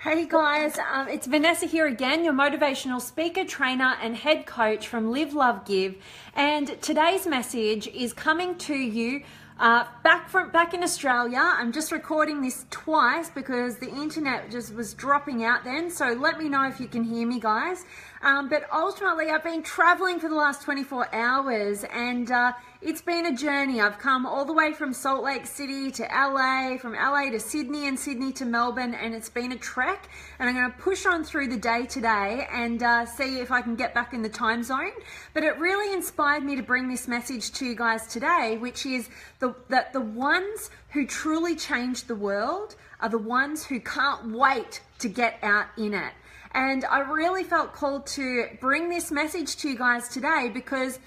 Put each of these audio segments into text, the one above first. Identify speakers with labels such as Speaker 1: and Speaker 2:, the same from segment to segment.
Speaker 1: Hey guys, it's Vanessa here again, your motivational speaker, trainer and head coach from Live, Love, Give. And today's message is coming to you back in Australia. I'm just recording this twice because the internet just was dropping out then. So let me know if you can hear me, guys. But ultimately, I've been traveling for the last 24 hours and it's been a journey. I've come all the way from Salt Lake City to LA, from LA to Sydney and Sydney to Melbourne, and it's been a trek. And I'm going to push on through the day today and see if I can get back in the time zone. But it really inspired me to bring this message to you guys today, which is that the ones who truly change the world are the ones who can't wait to get out in it. And I really felt called to bring this message to you guys today because,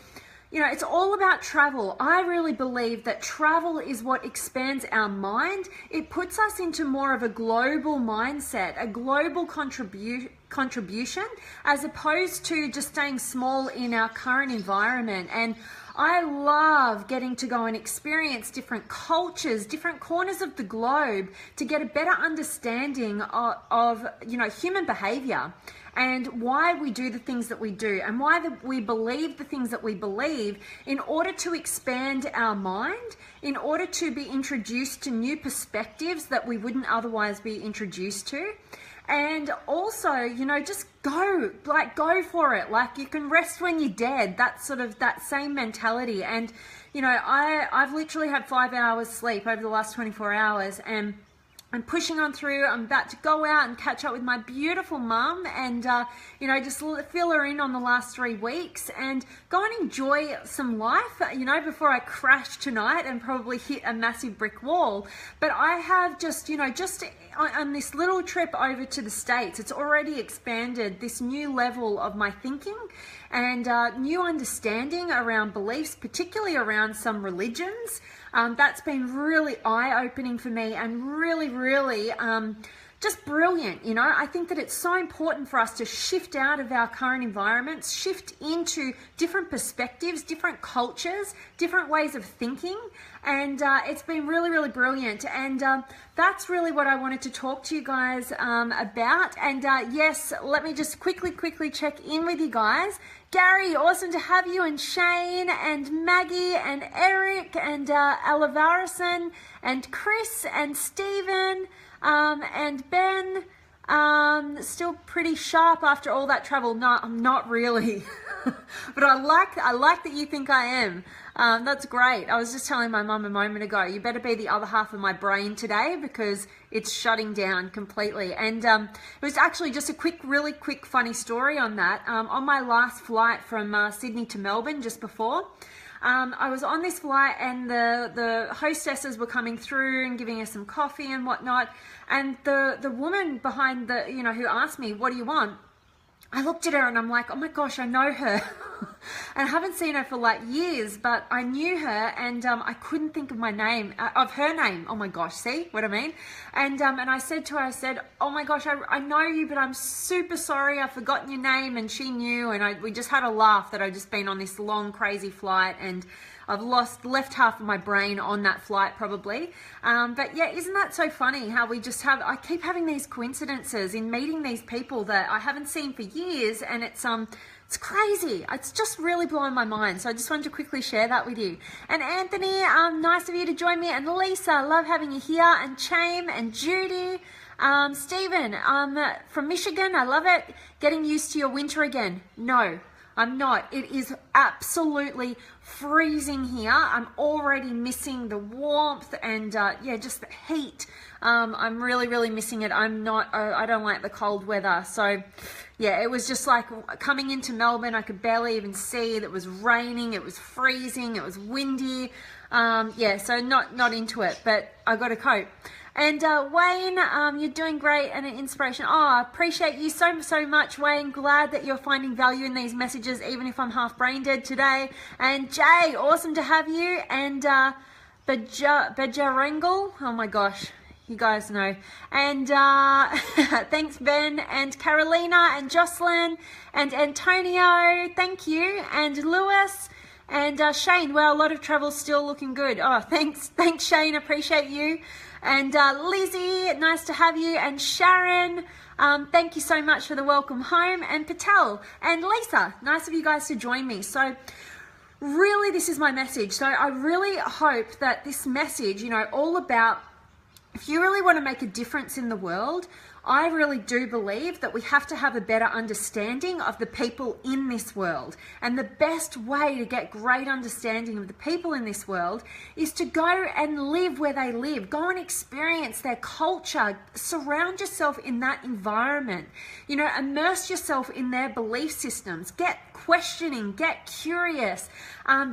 Speaker 1: you know, it's all about travel. I really believe that travel is what expands our mind. It puts us into more of a global mindset, a global contribution, as opposed to just staying small in our current environment. And I love getting to go and experience different cultures, different corners of the globe to get a better understanding of human behavior and why we do the things that we do and why we believe the things that we believe in order to expand our mind, in order to be introduced to new perspectives that we wouldn't otherwise be introduced to. And also, just go for it. Like, you can rest when you're dead. That's sort of that same mentality. And, I've literally had 5 hours sleep over the last 24 hours and I'm pushing on through. I'm about to go out and catch up with my beautiful mum and, just fill her in on the last 3 weeks and go and enjoy some life, before I crash tonight and probably hit a massive brick wall. But I have just on this little trip over to the States, it's already expanded this new level of my thinking and new understanding around beliefs, particularly around some religions. That's been really eye-opening for me and really just brilliant. I think that it's so important for us to shift out of our current environments, shift into different perspectives, different cultures, different ways of thinking, and it's been really brilliant. And that's really what I wanted to talk to you guys about. And yes, let me just quickly check in with you guys. Gary, awesome to have you, and Shane, and Maggie, and Eric, and Alavarison, and Chris, and Stephen, and Ben. Still pretty sharp after all that travel. No, I'm not really, but I like that you think I am. That's great. I was just telling my mum a moment ago, you better be the other half of my brain today because it's shutting down completely. And it was actually just a really quick funny story on that. On my last flight from Sydney to Melbourne just before, I was on this flight and the hostesses were coming through and giving us some coffee and whatnot. And the woman behind who asked me, "What do you want?" I looked at her and I'm like, oh my gosh, I know her. And I haven't seen her for like years, but I knew her and I couldn't think of her name. Oh my gosh, see what I mean? And I said to her, oh my gosh, I know you, but I'm super sorry. I've forgotten your name. And she knew, and we just had a laugh that I'd just been on this long, crazy flight and I've left half of my brain on that flight probably. But yeah, isn't that so funny how I keep having these coincidences in meeting these people that I haven't seen for years, and it's crazy. It's just really blowing my mind. So I just wanted to quickly share that with you. And Anthony, nice of you to join me. And Lisa, love having you here. And Chame and Judy. Stephen, from Michigan, I love it. Getting used to your winter again. No, I'm not. It is absolutely freezing here. I'm already missing the warmth and just the heat. I'm really missing it. I don't like the cold weather. So yeah, it was just like coming into Melbourne, I could barely even see. It was raining, it was freezing, it was windy. So not into it, but I got to cope. And Wayne, you're doing great and an inspiration. Oh, I appreciate you so much, Wayne. Glad that you're finding value in these messages, even if I'm half brain dead today. And Jay, awesome to have you. And Bajarengel, oh my gosh, you guys know. And thanks, Ben, and Carolina, and Jocelyn, and Antonio, thank you, and Lewis. And Shane, well, a lot of travel still looking good. Oh, thanks Shane, appreciate you. And Lizzie, nice to have you. And Sharon, thank you so much for the welcome home. And Patel and Lisa, nice of you guys to join me. So really, this is my message. So I really hope that this message, you know, all about, if you really want to make a difference in the world, I really do believe that we have to have a better understanding of the people in this world. And the best way to get great understanding of the people in this world is to go and live where they live. Go and experience their culture. Surround yourself in that environment. You know, immerse yourself in their belief systems. Get questioning, get curious,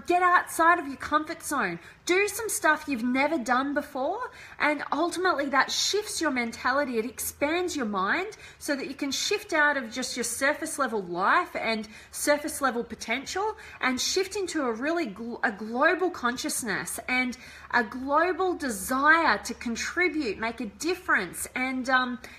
Speaker 1: get outside of your comfort zone. Do some stuff you've never done before, and ultimately that shifts your mentality. It expands your mind so that you can shift out of just your surface level life and surface level potential and shift into a really a global consciousness and a global desire to contribute, make a difference. And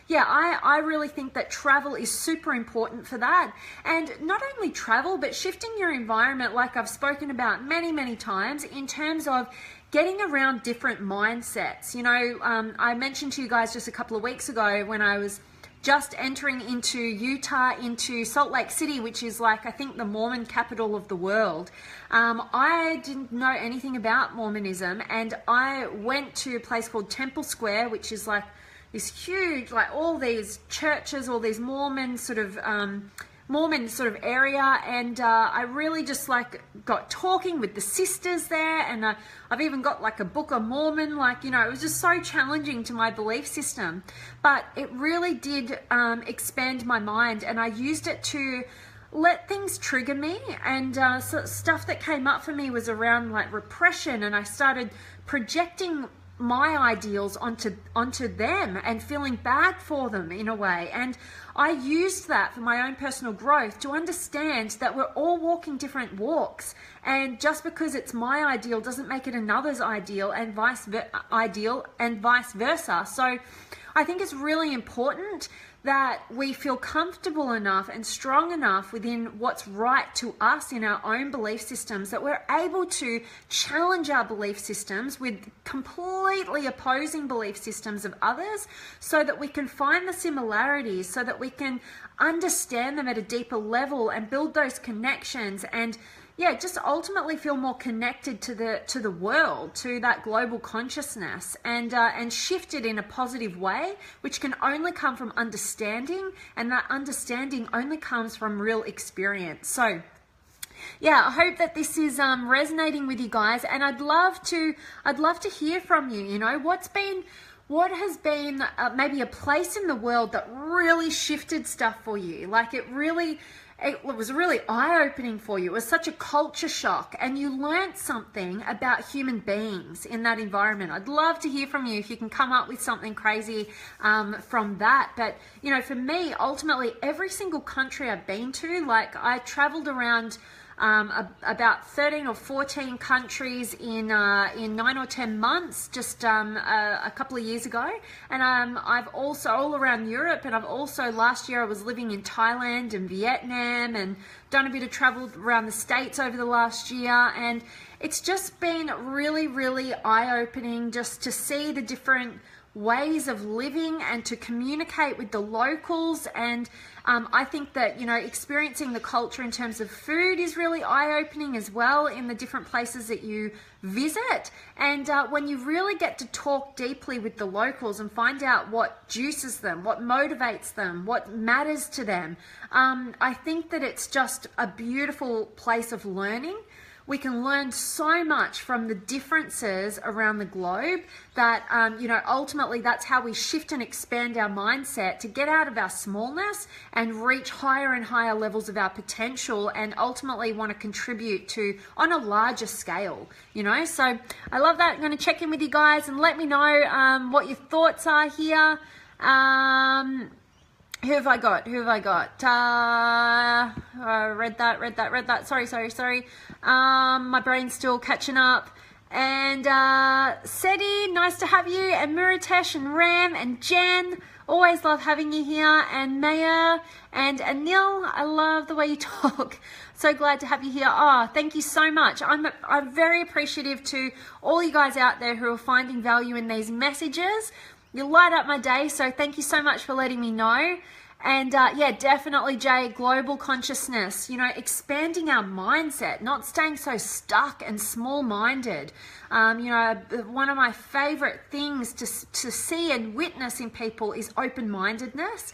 Speaker 1: yeah, I really think that travel is super important for that. And not only travel, but shifting your environment, like I've spoken about many times, in terms of getting around different mindsets. You know, I mentioned to you guys just a couple of weeks ago when I was just entering into Utah, into Salt Lake City, which is like, I think, the Mormon capital of the world. I didn't know anything about Mormonism, and I went to a place called Temple Square, which is like this huge, like all these churches, all these Mormon sort of area, and I really just like got talking with the sisters there, and I've even got like a Book of Mormon, like, you know, it was just so challenging to my belief system, but it really did expand my mind, and I used it to let things trigger me. And so stuff that came up for me was around like repression, and I started projecting my ideals onto them and feeling bad for them in a way. And I used that for my own personal growth to understand that we're all walking different walks, and just because it's my ideal doesn't make it another's ideal, and vice versa. So I think it's really important that we feel comfortable enough and strong enough within what's right to us in our own belief systems, that we're able to challenge our belief systems with completely opposing belief systems of others, so that we can find the similarities, so that we can understand them at a deeper level and build those connections, and yeah, just ultimately feel more connected to the world, to that global consciousness, and shift it in a positive way, which can only come from understanding, and that understanding only comes from real experience. So yeah, I hope that this is resonating with you guys, and I'd love to hear from you. You know, what has been maybe a place in the world that really shifted stuff for you, like it was really eye-opening for you. It was such a culture shock, and you learned something about human beings in that environment. I'd love to hear from you if you can come up with something crazy from that. But, you know, for me, ultimately, every single country I've been to, like I traveled around about 13 or 14 countries in 9 or 10 months, just a couple of years ago. And I've also, all around Europe, and I've also, last year I was living in Thailand and Vietnam, and done a bit of travel around the States over the last year. And it's just been really eye-opening just to see the different ways of living and to communicate with the locals. And I think that, you know, experiencing the culture in terms of food is really eye-opening as well in the different places that you visit. And when you really get to talk deeply with the locals and find out what juices them, what motivates them, what matters to them, I think that it's just a beautiful place of learning. We can learn so much from the differences around the globe that, you know, ultimately that's how we shift and expand our mindset to get out of our smallness and reach higher and higher levels of our potential, and ultimately want to contribute to on a larger scale, you know. So I love that. I'm going to check in with you guys and let me know what your thoughts are here. Who have I got? Read that. Sorry. My brain's still catching up. And Seti, nice to have you. And Muritesh and Ram and Jen. always love having you here. And Maya and Anil, I love the way you talk. So glad to have you here. Oh, thank you so much. I'm very appreciative to all you guys out there who are finding value in these messages. You light up my day, so thank you so much for letting me know. And yeah, definitely, Jay, global consciousness, you know, expanding our mindset, not staying so stuck and small-minded. You know, one of my favorite things to see and witness in people is open-mindedness.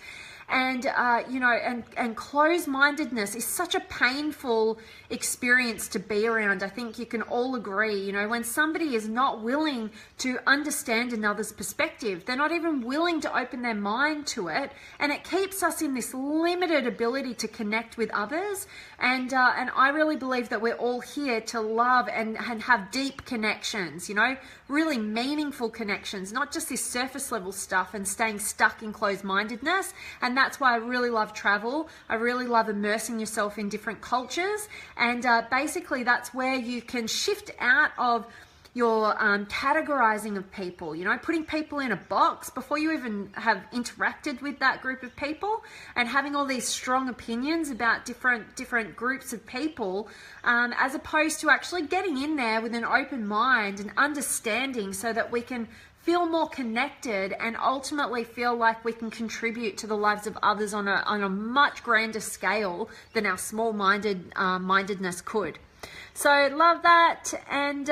Speaker 1: And, you know, and closed-mindedness is such a painful experience to be around. I think you can all agree, you know, when somebody is not willing to understand another's perspective, they're not even willing to open their mind to it, and it keeps us in this limited ability to connect with others. And I really believe that we're all here to love and have deep connections, you know, really meaningful connections, not just this surface level stuff and staying stuck in closed-mindedness. And that's why I really love travel. I really love immersing yourself in different cultures. And basically that's where you can shift out of your categorizing of people, you know, putting people in a box before you even have interacted with that group of people, and having all these strong opinions about different groups of people, as opposed to actually getting in there with an open mind and understanding, so that we can feel more connected and ultimately feel like we can contribute to the lives of others on a much grander scale than our small-mindedness could. So love that. And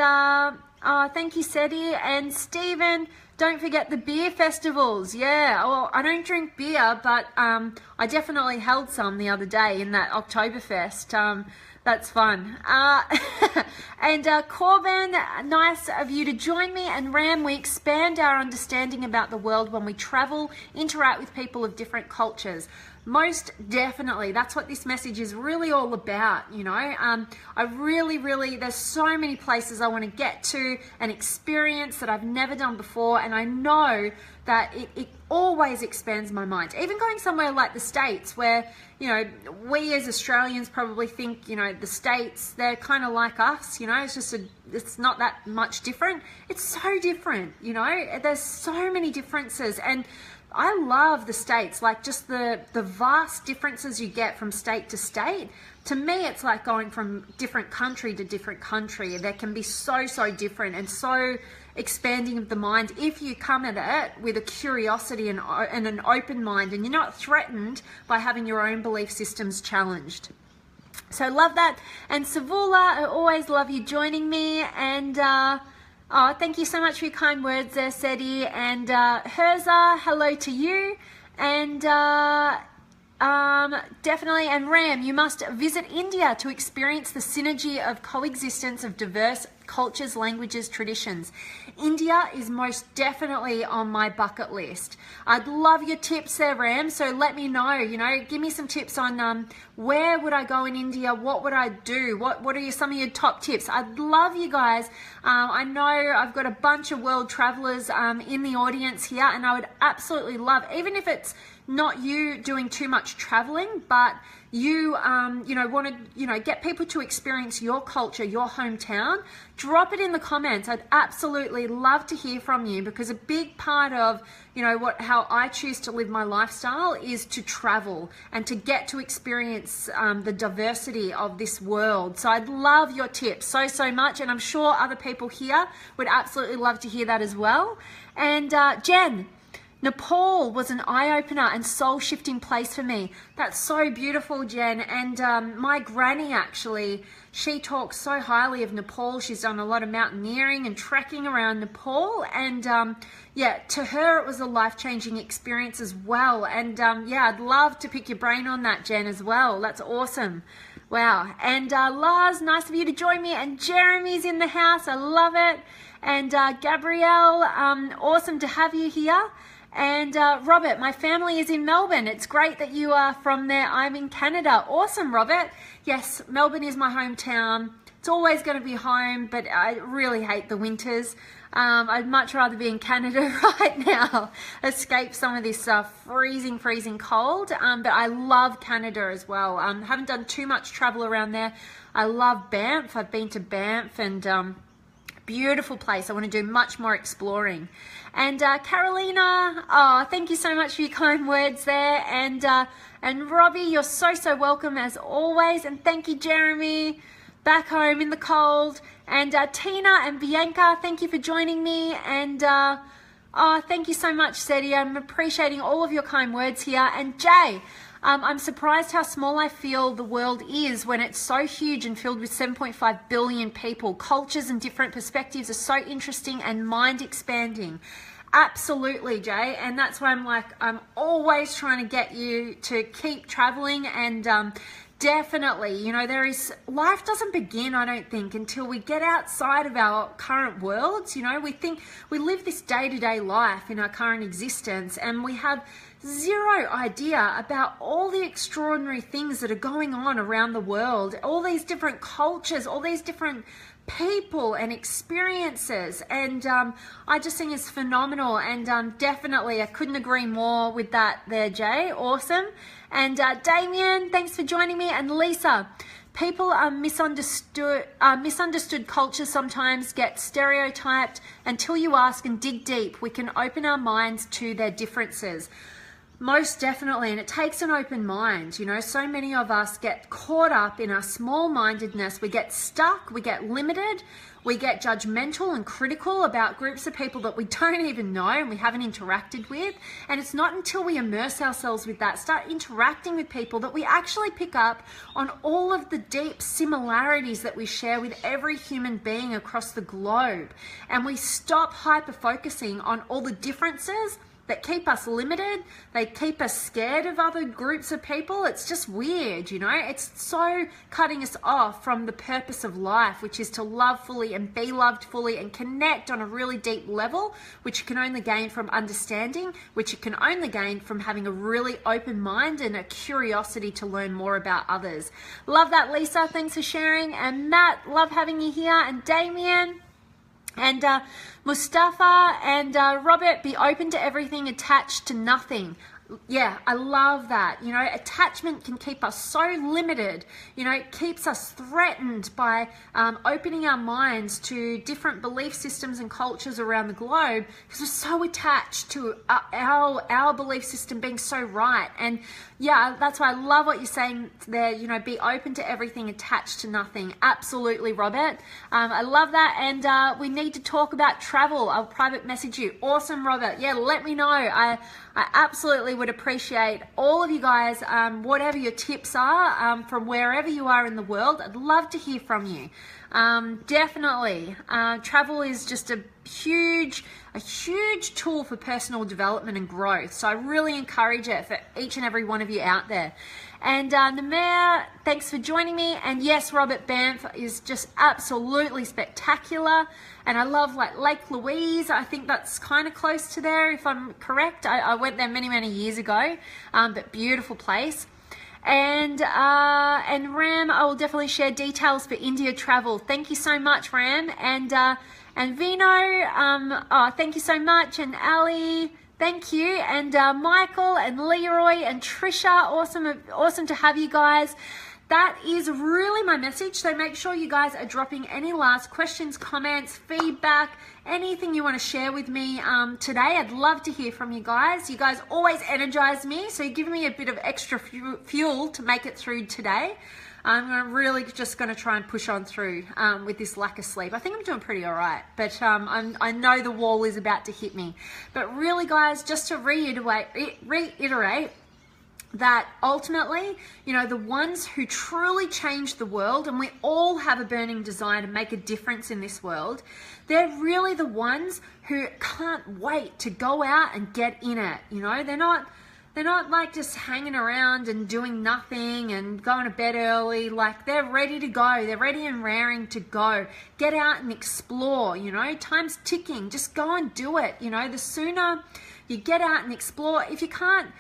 Speaker 1: thank you, Seti. And Stephen, don't forget the beer festivals. Yeah, well, I don't drink beer, but I definitely held some the other day in that Oktoberfest. That's fun. And Corbin, nice of you to join me. And Ram, we expand our understanding about the world when we travel, interact with people of different cultures. Most definitely, that's what this message is really all about, you know. I really, there's so many places I want to get to and experience that I've never done before, and I know that it always expands my mind. Even going somewhere like the States, where, you know, we as Australians probably think, you know, the States, they're kind of like us, you know, it's not that much different. It's so different, you know, there's so many differences. And I love the States, like just the vast differences you get from state to state. To me, it's like going from different country to different country. They can be so different and so expanding of the mind if you come at it with a curiosity and an open mind, and you're not threatened by having your own belief systems challenged. So love that. And Savula, I always love you joining me. And oh, thank you so much for your kind words there, Seti. And Herza, hello to you. And definitely, and Ram, you must visit India to experience the synergy of coexistence of diverse cultures, languages, traditions. India is most definitely on my bucket list. I'd love your tips there, Ram, so let me know, you know, give me some tips on where would I go in India, what would I do, what are some of your top tips? I'd love you guys. I know I've got a bunch of world travelers in the audience here, and I would absolutely love, even if it's not you doing too much traveling, but you you know, want to, you know, get people to experience your culture, your hometown, drop it in the comments. I'd absolutely love to hear from you, because a big part of, you know, how I choose to live my lifestyle is to travel and to get to experience the diversity of this world. So I'd love your tips so much, and I'm sure other people here would absolutely love to hear that as well. And Jen, Nepal was an eye-opener and soul-shifting place for me. That's so beautiful, Jen. And my granny, actually, she talks so highly of Nepal. She's done a lot of mountaineering and trekking around Nepal. And yeah, to her, it was a life-changing experience as well. And yeah, I'd love to pick your brain on that, Jen, as well. That's awesome. Wow. And Lars, nice of you to join me. And Jeremy's in the house. I love it. And Gabrielle, awesome to have you here. And Robert, my family is in Melbourne. It's great that you are from there. I'm in Canada. Awesome, Robert. Yes, Melbourne is my hometown. It's always going to be home, but I really hate the winters. I'd much rather be in Canada right now, escape some of this freezing cold. But I love Canada as well. Haven't done too much travel around there. I love Banff. I've been to Banff and Beautiful place. I want to do much more exploring. And Carolina, oh, thank you so much for your kind words there. And Robbie, you're so welcome as always. And thank you, Jeremy, back home in the cold. And Tina and Bianca, thank you for joining me. And oh, thank you so much, Seti. I'm appreciating all of your kind words here. And Jay, I'm surprised how small I feel the world is when it's so huge and filled with 7.5 billion people. Cultures and different perspectives are so interesting and mind expanding. Absolutely, Jay. And that's why I'm always trying to get you to keep traveling. And definitely, you know, life doesn't begin, I don't think, until we get outside of our current worlds. You know, we live this day-to-day life in our current existence, and we have zero idea about all the extraordinary things that are going on around the world, all these different cultures, all these different people and experiences. And I just think it's phenomenal. And definitely, I couldn't agree more with that there, Jay. Awesome. And Damien, thanks for joining me. And Lisa, people are misunderstood cultures sometimes get stereotyped. Until you ask and dig deep, we can open our minds to their differences. Most definitely, and it takes an open mind. You know, so many of us get caught up in our small-mindedness. We get stuck, we get limited, we get judgmental and critical about groups of people that we don't even know and we haven't interacted with. And it's not until we immerse ourselves with that, start interacting with people, that we actually pick up on all of the deep similarities that we share with every human being across the globe. And we stop hyper-focusing on all the differences that keep us limited, they keep us scared of other groups of people. It's just weird, you know? It's so cutting us off from the purpose of life, which is to love fully and be loved fully and connect on a really deep level, which you can only gain from understanding, which you can only gain from having a really open mind and a curiosity to learn more about others. Love that, Lisa. Thanks for sharing. And Matt, love having you here. And Damien. And Mustafa and Robert, be open to everything, attached to nothing. Yeah, I love that. You know, attachment can keep us so limited. You know, it keeps us threatened by opening our minds to different belief systems and cultures around the globe, because we're so attached to our belief system being so right. And yeah, that's why I love what you're saying there. You know, be open to everything, attached to nothing. Absolutely, Robert. I love that. And we need to talk about travel. I'll private message you. Awesome, Robert. Yeah, let me know. I absolutely would appreciate all of you guys, whatever your tips are, from wherever you are in the world. I'd love to hear from you. Definitely. Travel is just a huge tool for personal development and growth. So I really encourage it for each and every one of you out there. And Namir, thanks for joining me. And yes, Robert, Banff is just absolutely spectacular. And I love like Lake Louise. I think that's kind of close to there, if I'm correct. I went there many years ago, but beautiful place. And Ram, I will definitely share details for India travel. Thank you so much, Ram. And Vino, oh, thank you so much. And Ali, thank you. And Michael and Leroy and Trisha, awesome to have you guys. That is really my message. So make sure you guys are dropping any last questions, comments, feedback, anything you want to share with me today. I'd love to hear from you guys. You guys always energize me, so you're giving me a bit of extra fuel to make it through today. I'm really just going to try and push on through with this lack of sleep. I think I'm doing pretty all right, but I know the wall is about to hit me. But really, guys, just to reiterate that ultimately, you know, the ones who truly change the world, and we all have a burning desire to make a difference in this world, they're really the ones who can't wait to go out and get in it. You know, they're not like just hanging around and doing nothing and going to bed early. Like, they're ready to go. They're ready and raring to go. Get out and explore, you know. Time's ticking. Just go and do it. You know, the sooner you get out and explore, if you can't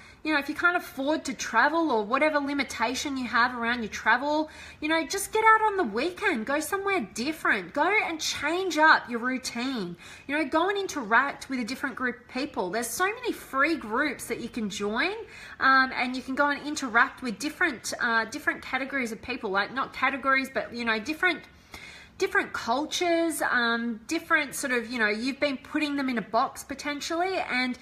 Speaker 1: afford to travel, or whatever limitation you have around your travel, you know, just get out on the weekend, go somewhere different, go and change up your routine, you know, go and interact with a different group of people. There's so many free groups that you can join, and you can go and interact with different categories of people, like not categories, but, you know, different different cultures, different sort of, you've been putting them in a box potentially, and,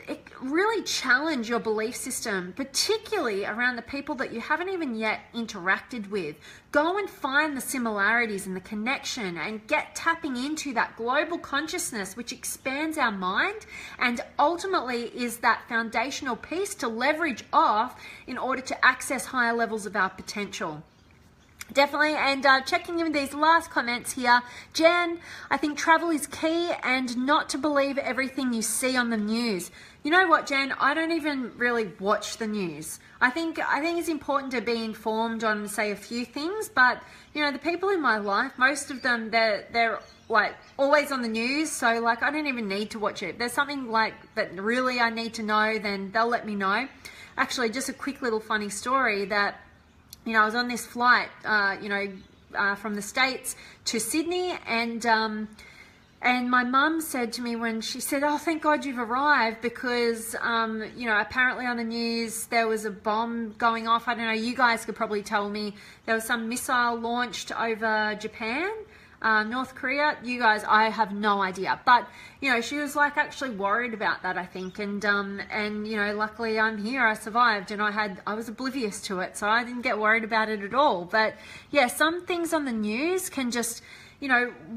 Speaker 1: it really challenge your belief system, particularly around the people that you haven't even yet interacted with. Go and find the similarities and the connection and get tapping into that global consciousness, which expands our mind and ultimately is that foundational piece to leverage off in order to access higher levels of our potential. Definitely. And checking in with these last comments here, Jen, I think travel is key and not to believe everything you see on the news. You know what, Jen? I don't even really watch the news. I think it's important to be informed on, say, a few things, but the people in my life, most of them, they're like always on the news, so like I don't even need to watch it. If there's something like that really I need to know, then they'll let me know. Actually, just a quick little funny story that I was on this flight, from the States to Sydney, and my mum said to me when she said, "Oh, thank God you've arrived," because, apparently on the news there was a bomb going off. I don't know, you guys could probably tell me. There was some missile launched over Japan, North Korea. You guys, I have no idea. But, she was like actually worried about that, I think. And luckily I'm here, I survived, and I was oblivious to it. So I didn't get worried about it at all. But yeah, some things on the news can just,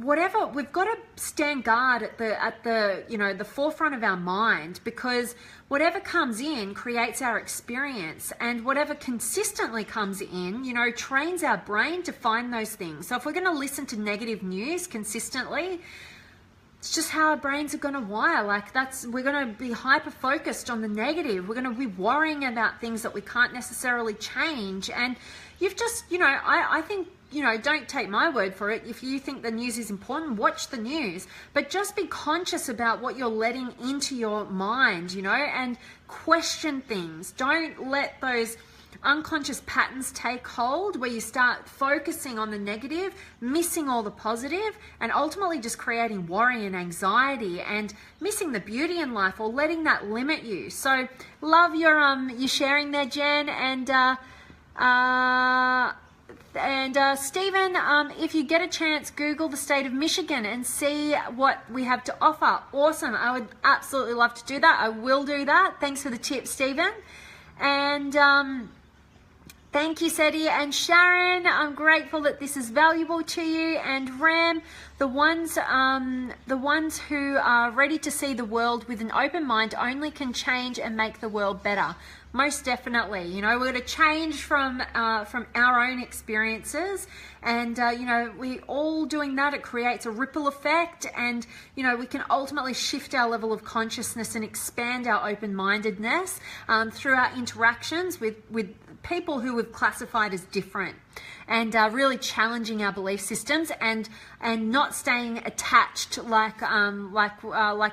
Speaker 1: whatever, we've got to stand guard at the forefront of our mind, because whatever comes in creates our experience, and whatever consistently comes in, trains our brain to find those things. So if we're going to listen to negative news consistently, it's just how our brains are going to wire. We're going to be hyper focused on the negative. We're going to be worrying about things that we can't necessarily change. And you've just, I think, don't take my word for it. If you think the news is important, watch the news, but just be conscious about what you're letting into your mind, and question things. Don't let those unconscious patterns take hold where you start focusing on the negative, missing all the positive, and ultimately just creating worry and anxiety and missing the beauty in life, or letting that limit you. So love your sharing there, Jen. And Stephen, if you get a chance, Google the state of Michigan and see what we have to offer. Awesome. I would absolutely love to do that. I will do that. Thanks for the tip, Stephen. And thank you, Seti. And Sharon, I'm grateful that this is valuable to you. And Ram, the ones who are ready to see the world with an open mind only can change and make the world better. Most definitely. We're going to change from our own experiences, and we all doing that, it creates a ripple effect, and we can ultimately shift our level of consciousness and expand our open-mindedness through our interactions with people who we've classified as different, and really challenging our belief systems and not staying attached like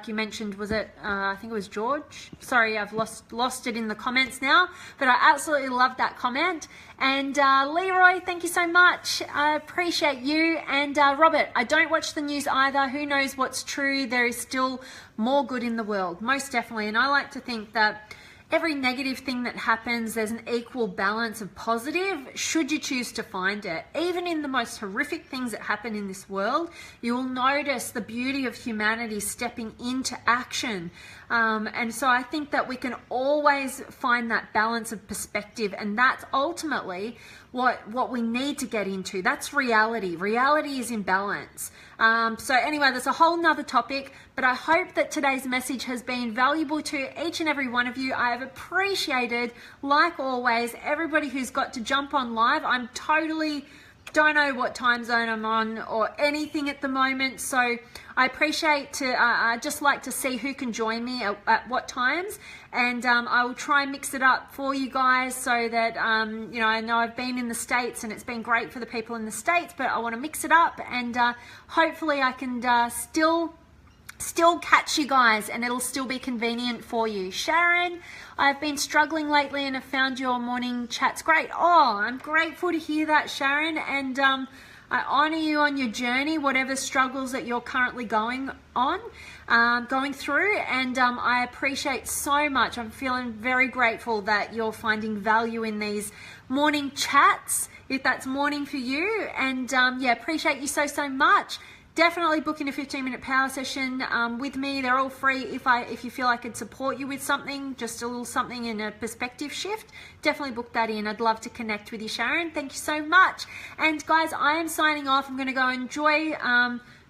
Speaker 1: you mentioned. Was it I think it was George? Sorry, I've lost it in the comments now, but I absolutely love that comment. And Leroy, thank you so much. I appreciate you. And Robert, I don't watch the news either. Who knows what's true? There is still more good in the world, most definitely. And I like to think that every negative thing that happens, there's an equal balance of positive, should you choose to find it. Even in the most horrific things that happen in this world, you will notice the beauty of humanity stepping into action. And so I think that we can always find that balance of perspective, and that's ultimately what we need to get into. That's reality. Reality is in balance. So anyway, that's a whole nother topic, but I hope that today's message has been valuable to each and every one of you. I have appreciated, like always, everybody who's got to jump on live. I'm totally don't know what time zone I'm on or anything at the moment, so I appreciate I just like to see who can join me at what times, and I will try and mix it up for you guys so that I know I've been in the States and it's been great for the people in the States, but I want to mix it up, and hopefully I can still catch you guys and it'll still be convenient for you. Sharon, I've been struggling lately and have found your morning chats great. Oh, I'm grateful to hear that, Sharon, and I honor you on your journey, whatever struggles that you're currently going through, and I appreciate so much. I'm feeling very grateful that you're finding value in these morning chats. if that's morning for you. And yeah, appreciate you so much. Definitely book in a 15-minute power session with me. They're all free. If you feel I could support you with something, just a little something in a perspective shift, definitely book that in. I'd love to connect with you, Sharon. Thank you so much. And guys, I am signing off. I'm going to go enjoy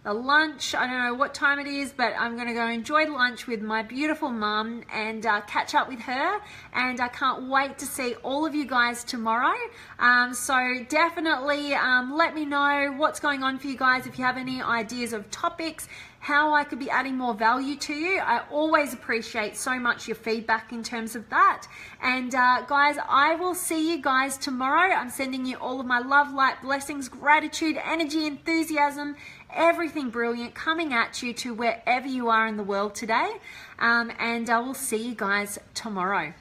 Speaker 1: the lunch. I don't know what time it is, but I'm going to go enjoy lunch with my beautiful mum and catch up with her. And I can't wait to see all of you guys tomorrow. So definitely let me know what's going on for you guys. If you have any ideas of topics, how I could be adding more value to you. I always appreciate so much your feedback in terms of that. And guys, I will see you guys tomorrow. I'm sending you all of my love, light, blessings, gratitude, energy, enthusiasm, everything brilliant coming at you to wherever you are in the world today. And I will see you guys tomorrow.